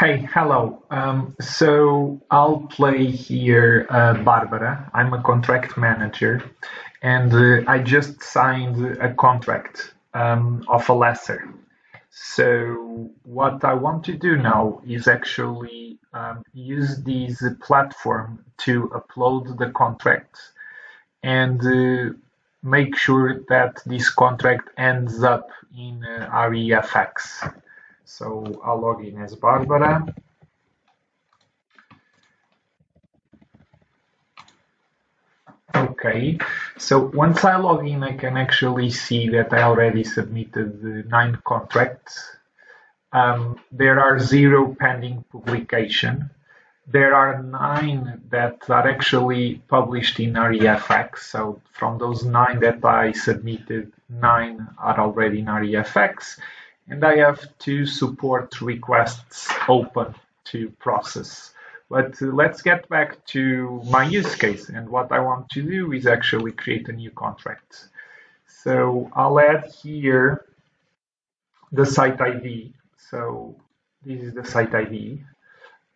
Hey, hello. So I'll play here Barbara. I'm a contract manager, and I just signed a contract of a lesser. So what I want to do now is actually use this platform to upload the contract and make sure that this contract ends up in REFX. So I'll log in as Barbara. Okay, so once I log in, I can actually see that I already submitted the 9 contracts. There are 0 pending publication. There are 9 that are actually published in REFX. So from those 9 that I submitted, 9 are already in REFX. And I have 2 support requests open to process. But let's get back to my use case. And what I want to do is actually create a new contract. So I'll add here the site ID. So this is the site ID.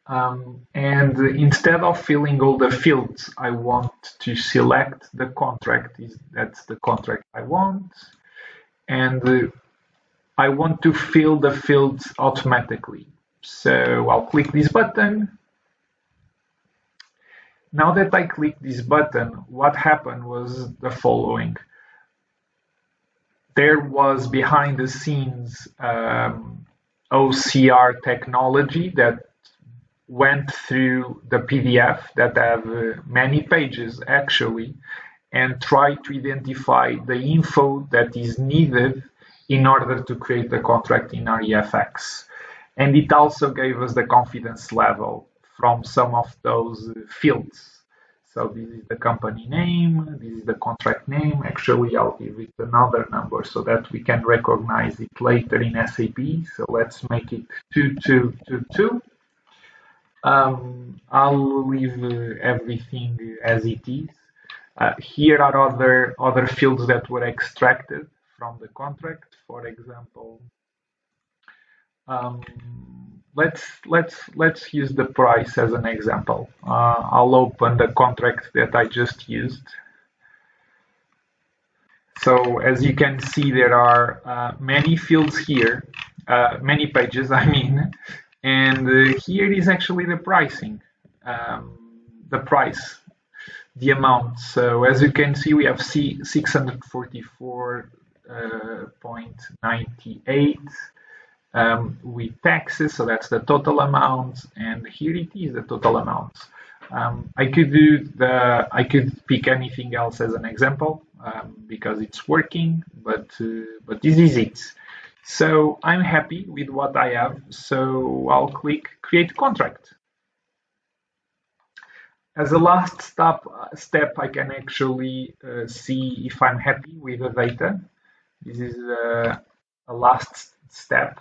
And instead of filling all the fields, I want to select the contract. That's the contract I want. And I want to fill the fields automatically. So I'll click this button. Now that I click this button, what happened was the following. There was behind the scenes OCR technology that went through the PDF that have many pages actually and tried to identify the info that is needed in order to create the contract in REFX. And it also gave us the confidence level from some of those fields. So this is the company name, this is the contract name. Actually, I'll give it another number so that we can recognize it later in SAP. So let's make it 2222. I'll leave everything as it is. Here are other fields that were extracted from the contract. For example, let's use the price as an example. I'll open the contract that I just used. So as you can see, there are many fields here, many pages, I mean, and here is actually the pricing, the price, the amount. So as you can see, we have 644.98 with taxes, so that's the total amount, and here it is, the total amount. I could pick anything else as an example because it's working, but this is it. So I'm happy with what I have, so I'll click Create Contract. As a last step, I can actually see if I'm happy with the data. This is a last step.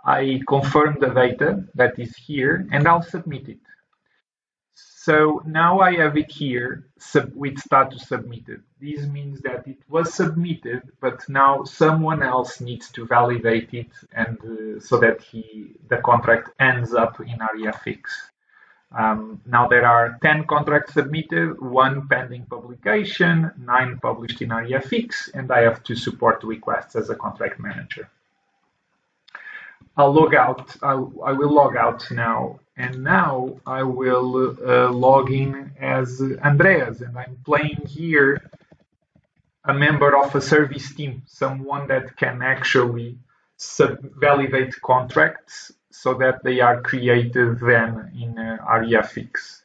I confirm the data that is here and I'll submit it. So now I have it here with status submitted. This means that it was submitted, but now someone else needs to validate it, and so that the contract ends up in REFX. Now there are 10 contracts submitted, 1 pending publication, 9 published in REFX, and I have 2 support requests as a contract manager. I'll log out. I will log out now, and now I will log in as Andreas, and I'm playing here a member of a service team, someone that can actually validate contracts so that they are created then in REFX.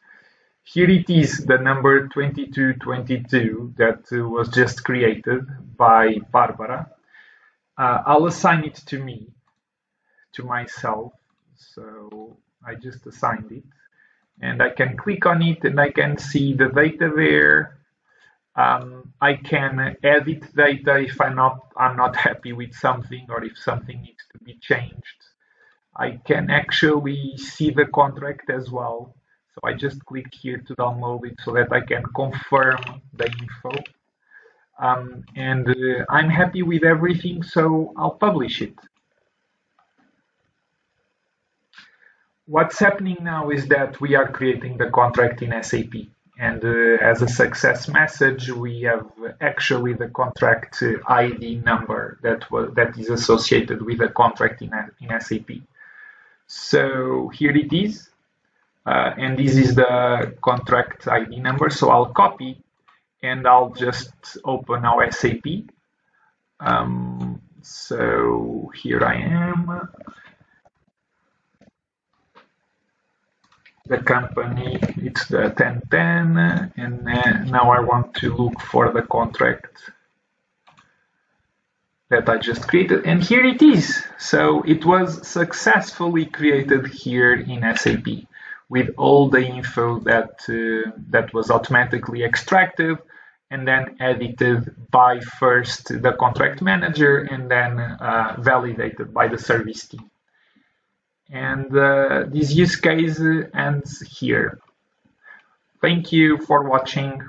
Here it is, the number 2222 that was just created by Barbara. I'll assign it to me, to myself. So I just assigned it and I can click on it and I can see the data there. I can edit data if I'm not happy with something or if something needs to be changed. I can actually see the contract as well. So I just click here to download it so that I can confirm the info. And I'm happy with everything, so I'll publish it. What's happening now is that we are creating the contract in SAP. And as a success message, we have actually the contract ID number that is associated with the contract in SAP. So here it is, and this is the contract ID number. So I'll copy, and I'll just open our SAP. So here I am. The company, it's the 1010, and now I want to look for the contract that I just created, and here it is. So it was successfully created here in SAP with all the info that was automatically extracted and then edited by first the contract manager and then validated by the service team. And this use case ends here. Thank you for watching.